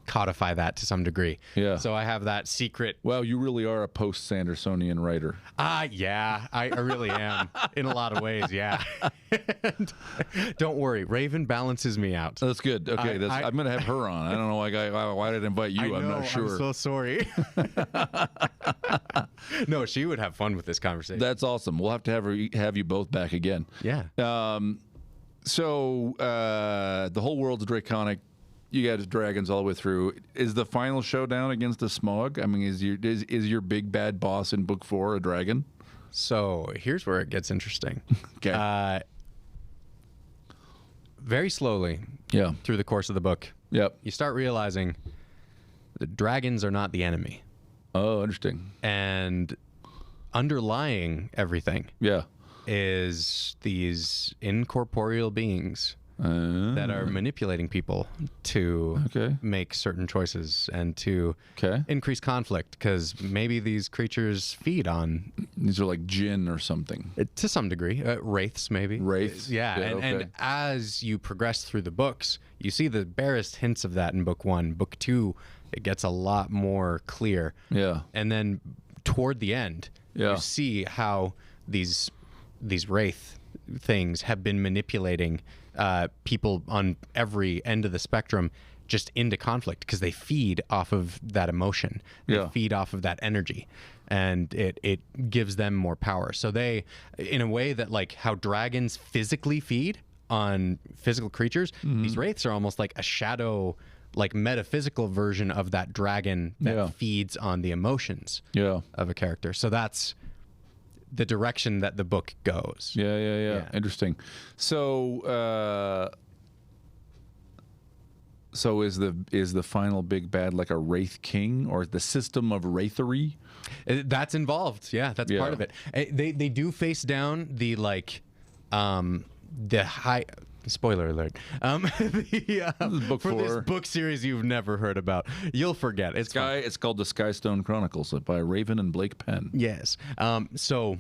codify that to some degree. Yeah. So I have that secret. Well, you really are a post-Sandersonian writer. Yeah, I really am in a lot of ways. Yeah. And don't worry, Raven balances me out. That's good. Okay, I'm going to have her on. I don't know why did I invite you. I'm not sure. I'm so sorry. No, she would have fun with this conversation. That's awesome. We'll have to have you both back again. Yeah. So the whole world's draconic. You got dragons all the way through. Is the final showdown against the Smog? I mean, is your big bad boss in book 4 a dragon? So here's where it gets interesting. Okay. Very slowly, through the course of the book, you start realizing the dragons are not the enemy. Oh, interesting. And underlying everything, is these incorporeal beings that are manipulating people to make certain choices and to increase conflict, because maybe these creatures feed on... These are like jinn or something. To some degree. Wraiths, maybe. Wraiths? Yeah, and as you progress through the books, you see the barest hints of that in book 1. Book 2, it gets a lot more clear. Yeah. And then toward the end, you see how these wraith things have been manipulating people on every end of the spectrum just into conflict, because they feed off of that emotion. They feed off of that energy, and it gives them more power. So they, in a way that like how dragons physically feed on physical creatures, these wraiths are almost like a shadow, like metaphysical version of that dragon that feeds on the emotions of a character. So that's the direction that the book goes. Yeah. Interesting. So, so is the final big bad like a wraith king, or the system of wrathery? That's involved. Yeah, that's part of it. They do face down the the high. Spoiler alert. Book for 4. this book series you've never heard about, you'll forget. It's called the Skystone Chronicles by Raven and Blake Penn. Yes. So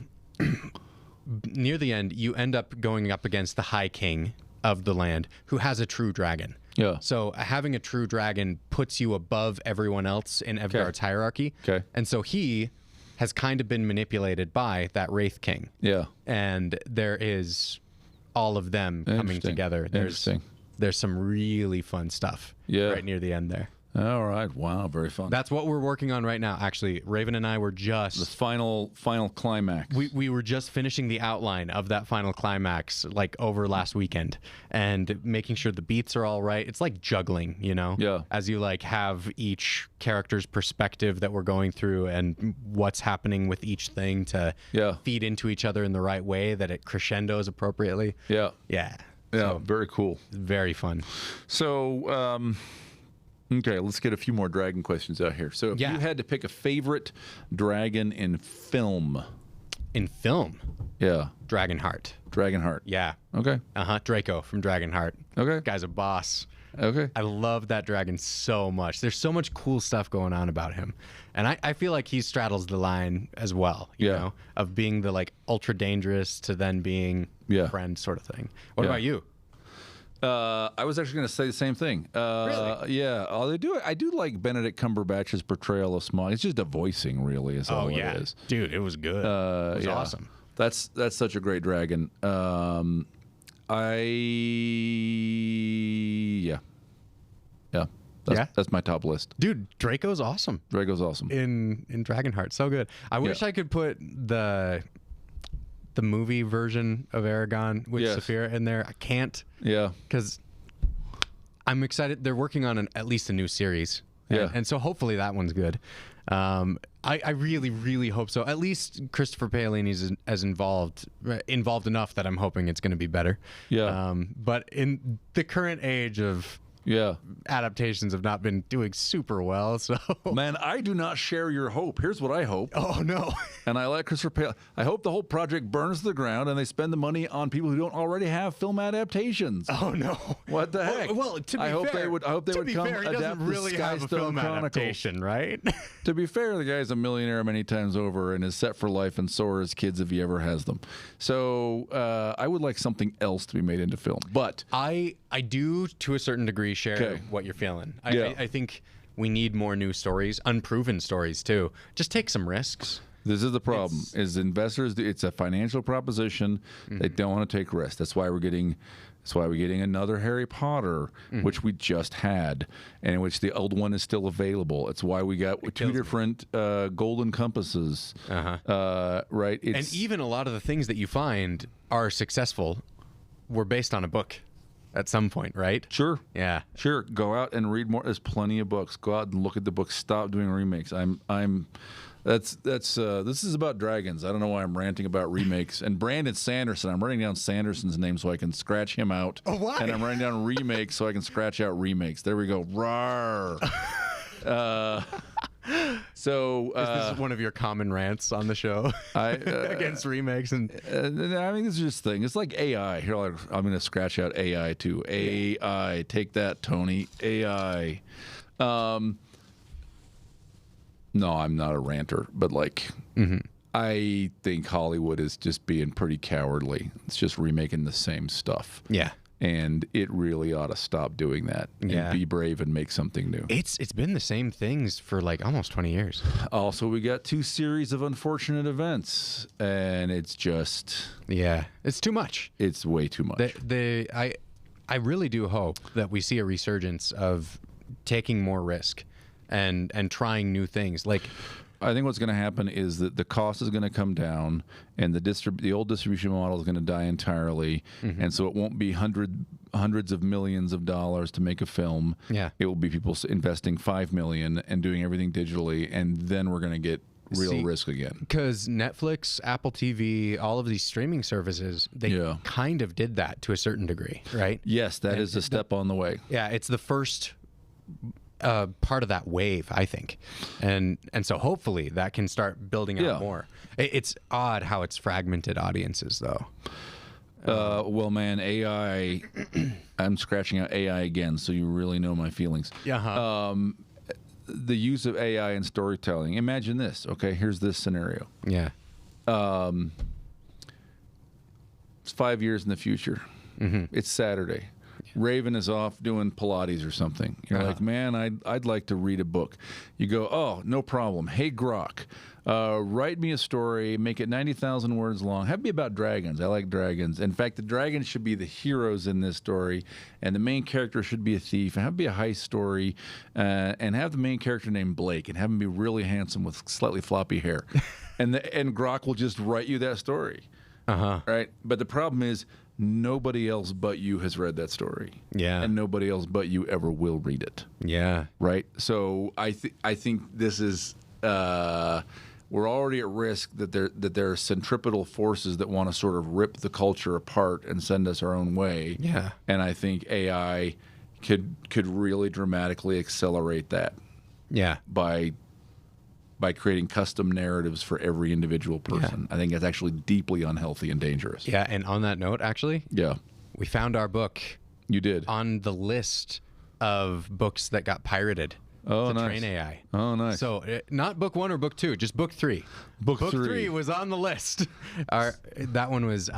near the end, you end up going up against the High King of the land, who has a true dragon. Yeah. So having a true dragon puts you above everyone else in Evgar's hierarchy. Okay. And so he has kind of been manipulated by that Wraith King. Yeah. And there is all of them coming together. There's some really fun stuff right near the end there. All right. Wow. Very fun. That's what we're working on right now. Actually, Raven and I were just... The final climax. We were just finishing the outline of that final climax like over last weekend, and making sure the beats are all right. It's like juggling, you know? Yeah. As you like have each character's perspective that we're going through and what's happening with each thing to feed into each other in the right way that it crescendos appropriately. Yeah. Yeah. Yeah. So, very cool. Very fun. So, okay, let's get a few more dragon questions out here. So if you had to pick a favorite dragon in film. In film? Yeah. Dragonheart. Dragonheart. Yeah. Okay. Draco from Dragonheart. Okay. Guy's a boss. Okay. I love that dragon so much. There's so much cool stuff going on about him. And I feel like he straddles the line as well, you know, of being the like ultra dangerous to then being a friend sort of thing. What about you? I was actually going to say the same thing. Really? Yeah. I do like Benedict Cumberbatch's portrayal of Smog. It's just a voicing, really, is all it is. Dude, it was good. It was awesome. That's such a great dragon. That's my top list. Dude, Draco's awesome. Draco's awesome. In Dragonheart. So good. I wish I could put the movie version of Aragon with Saphira in there. I can't. Yeah. Because I'm excited. They're working on at least a new series. And so hopefully that one's good. I really, really hope so. At least Christopher Paolini's as involved enough that I'm hoping it's going to be better. Yeah. But in the current age of adaptations have not been doing super well. So man, I do not share your hope. Here's what I hope. Oh no. And I like Christopher Palin. I hope the whole project burns to the ground and they spend the money on people who don't already have film adaptations. Oh no. What the heck? Well, to be fair, I hope they would come adapt really the have a film Skystone adaptation, right? To be fair, the guy's a millionaire many times over and is set for life, and so are his kids if he ever has them. So I would like something else to be made into film. But I do, to a certain degree, share what you're feeling. I think We need more new stories, unproven stories too. Just take some risks. This is the problem: is investors. It's a financial proposition. They don't want to take risks. That's why we're getting another Harry Potter, which we just had, and in which the old one is still available. It's why we got two different golden compasses. Right. And even a lot of the things that you find are successful were based on a book at some point, right? Sure. Yeah. Sure. Go out and read more. There's plenty of books. Go out and look at the books. Stop doing remakes. This is about dragons. I don't know why I'm ranting about remakes. And Brandon Sanderson, I'm writing down Sanderson's name so I can scratch him out. Oh, why? And I'm writing down remakes so I can scratch out remakes. There we go. Rawr. So this is one of your common rants on the show against remakes, and I mean, this is just a thing. It's like AI. Here, I'm going to scratch out AI too. AI, take that, Tony. AI. No, I'm not a ranter, but I think Hollywood is just being pretty cowardly. It's just remaking the same stuff. Yeah. And it really ought to stop doing that and be brave and make something new. It's been the same things for like almost 20 years. Also, we got 2 series of unfortunate events, and it's just... Yeah, it's too much. It's way too much. I really do hope that we see a resurgence of taking more risk and trying new things. Like, I think what's going to happen is that the cost is going to come down, and the old distribution model is going to die entirely, and so it won't be hundreds of millions of dollars to make a film. Yeah, it will be people investing $5 million and doing everything digitally, and then we're going to get real risk again. Because Netflix, Apple TV, all of these streaming services, they kind of did that to a certain degree, right? Yes, that is a step on the way. Yeah, it's the first part of that wave, I think, and so hopefully that can start building out more. It's odd how it's fragmented audiences, though. Well, man, AI. I'm scratching out AI again, so you really know my feelings. Yeah. The use of AI in storytelling. Imagine this. Okay, here's this scenario. Yeah. It's 5 years in the future. It's Saturday. Raven is off doing Pilates or something. You're like, man, I'd like to read a book. You go, oh, no problem. Hey, Grok, write me a story, make it 90,000 words long. Have it be about dragons. I like dragons. In fact, the dragons should be the heroes in this story, and the main character should be a thief, and have it be a heist story, and have the main character named Blake, and have him be really handsome with slightly floppy hair. and Grok will just write you that story. Right? But the problem is, nobody else but you has read that story. Yeah. And nobody else but you ever will read it. Yeah. Right? So I think this is we're already at risk that there are centripetal forces that want to sort of rip the culture apart and send us our own way. Yeah. And I think AI could really dramatically accelerate that. Yeah. By creating custom narratives for every individual person. I think that's actually deeply unhealthy and dangerous. Yeah, and on that note, actually, we found our book. You did. On the list of books that got pirated to train AI. Oh, nice. So not book 1 or book 2, just book 3. Book 3 was on the list. That one was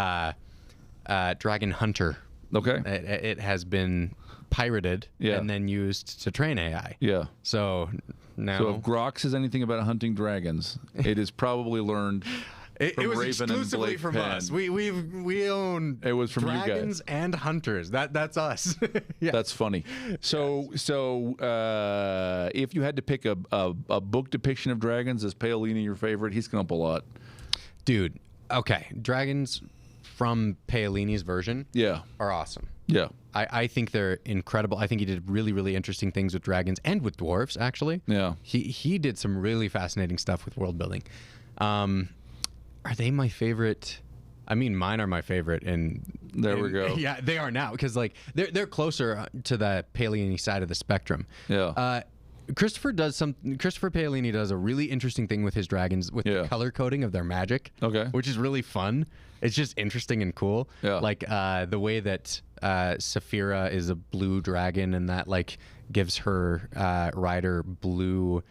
Dragon Hunter. Okay. It has been pirated and then used to train AI. Yeah. So now, so if Grok says anything about hunting dragons, it is probably learned from it was Raven exclusively and Blake from Penn. us. We own it was from dragons you guys. And hunters. That's us. Yeah. That's funny. So if you had to pick a book depiction of dragons, is Paolini your favorite? He's come up a lot. Dude, okay. Dragons from Paolini's version are awesome. Yeah. I think they're incredible. I think he did really, really interesting things with dragons and with dwarves, actually. Yeah. He did some really fascinating stuff with world building. Are they my favorite? I mean, mine are my favorite. There we go. Yeah, they are now because like they're closer to the Paolini side of the spectrum. Yeah. Christopher Paolini does a really interesting thing with his dragons with the color coding of their magic. Okay. Which is really fun. It's just interesting and cool. Yeah. Like the way that Saphira is a blue dragon and that like gives her rider blue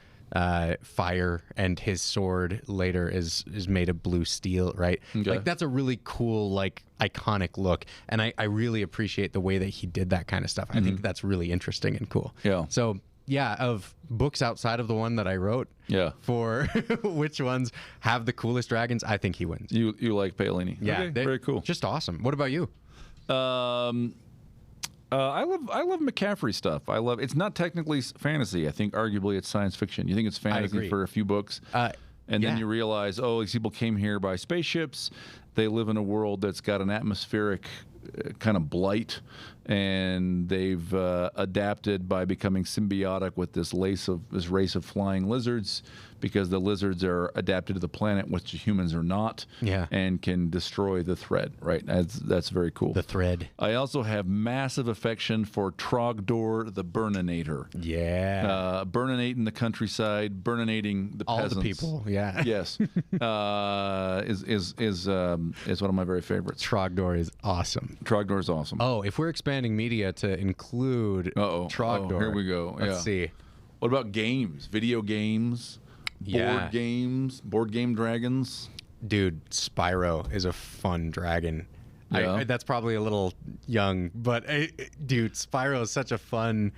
fire, and his sword later is made of blue steel, right? Okay. Like that's a really cool, like iconic look, and I really appreciate the way that he did that kind of stuff. I think that's really interesting and cool. Yeah. So of books outside of the one that I wrote. Yeah. For which ones have the coolest dragons, I think he wins. You like Paolini? Yeah, Okay, very cool. Just awesome. What about you? I love McCaffrey stuff. It's not technically fantasy. I think arguably it's science fiction. You think it's fantasy for a few books, and then you realize, oh, these people came here by spaceships. They live in a world that's got an atmospheric kind of blight, and they've adapted by becoming symbiotic with this race of flying lizards, because the lizards are adapted to the planet, which humans are not, and can destroy the thread. Right, that's very cool. The thread. I also have massive affection for Trogdor the Burninator. Yeah, burninating the countryside, burninating the peasants. All the people. Yeah. Yes, is one of my very favorites. Trogdor is awesome. Trogdor is awesome. Oh, if we're expanding media to include Trogdor, here we go. Let's see. What about games? Video games? Board games? Board game dragons? Dude, Spyro is a fun dragon. Yeah. That's probably a little young, but dude, Spyro is such a fun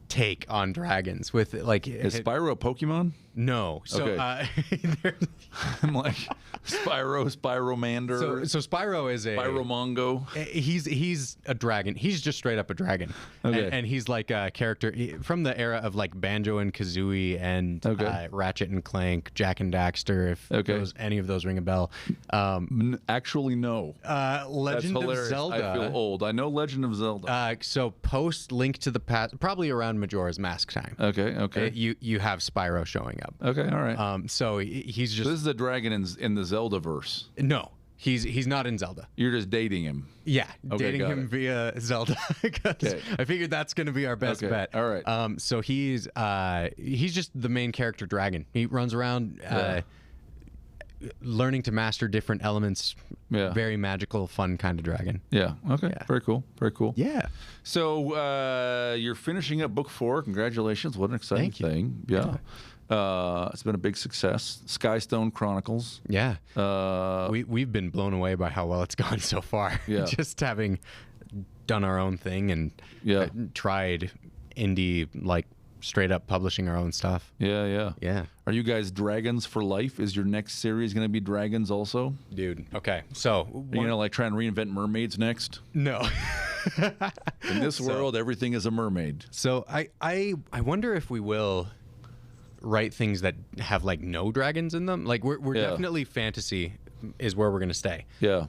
take on dragons. With like, is Spyro a Pokemon? No. So I'm like Spyromander. So Spyro is a Spyromongo. He's a dragon. He's just straight up a dragon. Okay. And he's like a character from the era of like Banjo and Kazooie and Ratchet and Clank, Jack and Daxter. If any of those ring a bell. Actually, no. Legend of Zelda. I feel old. I know Legend of Zelda. So post Link to the Past, probably around Majora's Mask time. Okay. You have Spyro showing up. Okay, all right. So he's just. So this is a dragon in the Zelda-verse. No, he's not in Zelda. You're just dating him. Yeah, dating him via Zelda. I figured that's going to be our best bet. All right. So he's just the main character dragon. He runs around learning to master different elements. Yeah. Very magical, fun kind of dragon. Yeah. Okay. Yeah. Very cool. Very cool. Yeah. So you're finishing up book 4. Congratulations. What an exciting thing. Yeah. It's been a big success. Skystone Chronicles. Yeah. We've been blown away by how well it's gone so far. Yeah. Just having done our own thing and tried indie, like straight up publishing our own stuff. Yeah. Are you guys dragons for life? Is your next series going to be dragons also? Dude, okay. So are you going to like try and reinvent mermaids next? No. In this world, everything is a mermaid. So I wonder if we will write things that have like no dragons in them. Like we're definitely fantasy is where we're going to stay. Yeah.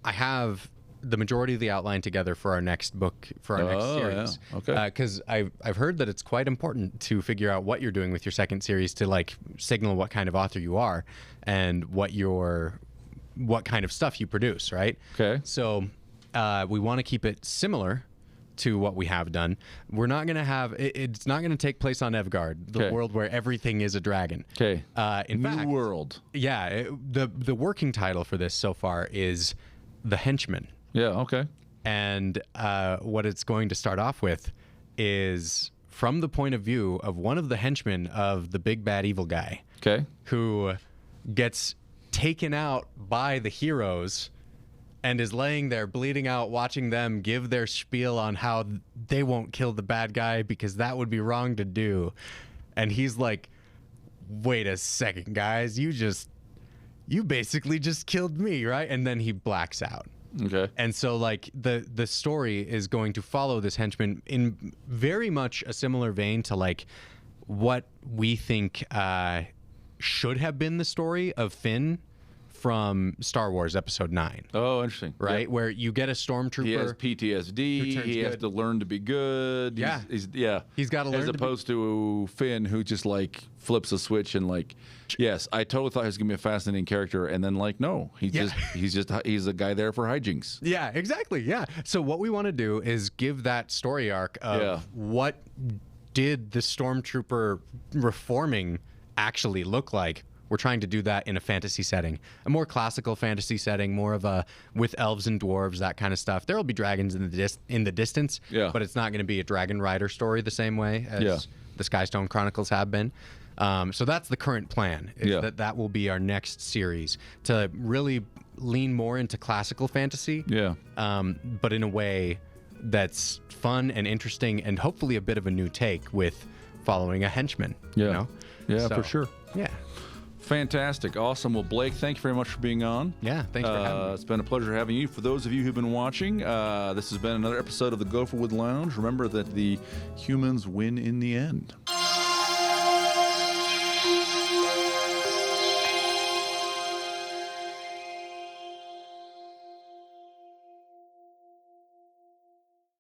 I have the majority of the outline together for our next book, for our next series. Yeah. Okay. Because I've heard that it's quite important to figure out what you're doing with your second series to like signal what kind of author you are and what kind of stuff you produce, right? Okay. So we want to keep it similar to what we have done. We're not going to have it's not going to take place on Evgard, the world where everything is a dragon. Okay. In New fact, world. Yeah. The working title for this so far is The Henchman. Yeah. Okay. And what it's going to start off with is from the point of view of one of the henchmen of the big bad evil guy. Okay. Who gets taken out by the heroes and is laying there bleeding out, watching them give their spiel on how they won't kill the bad guy because that would be wrong to do. And he's like, wait a second, guys, you basically just killed me, right? And then he blacks out. Okay. And so like the story is going to follow this henchman in very much a similar vein to like what we think should have been the story of Finn from Star Wars Episode 9. Oh, interesting. Right? Yep. Where you get a stormtrooper. He has PTSD. He has to learn to be good. Yeah. He's got to learn. As opposed to Finn, who just like flips a switch and like, yes, I totally thought he was going to be a fascinating character. And then like, no, he's a guy there for hijinks. Yeah, exactly. Yeah. So what we want to do is give that story arc of what did the stormtrooper reforming actually look like. We're trying to do that in a fantasy setting, a more classical fantasy setting, more of a with elves and dwarves, that kind of stuff. There will be dragons in the distance, but it's not going to be a dragon rider story the same way as the Skystone Chronicles have been. So that's the current plan. That will be our next series to really lean more into classical fantasy. Yeah. But in a way that's fun and interesting, and hopefully a bit of a new take with following a henchman. Yeah. You know? Yeah, So, for sure. Yeah. Fantastic. Awesome. Well, Blake, thank you very much for being on. Yeah, thanks for having me. It's been a pleasure having you. For those of you who've been watching, this has been another episode of the Gopherwood Lounge. Remember that the humans win in the end.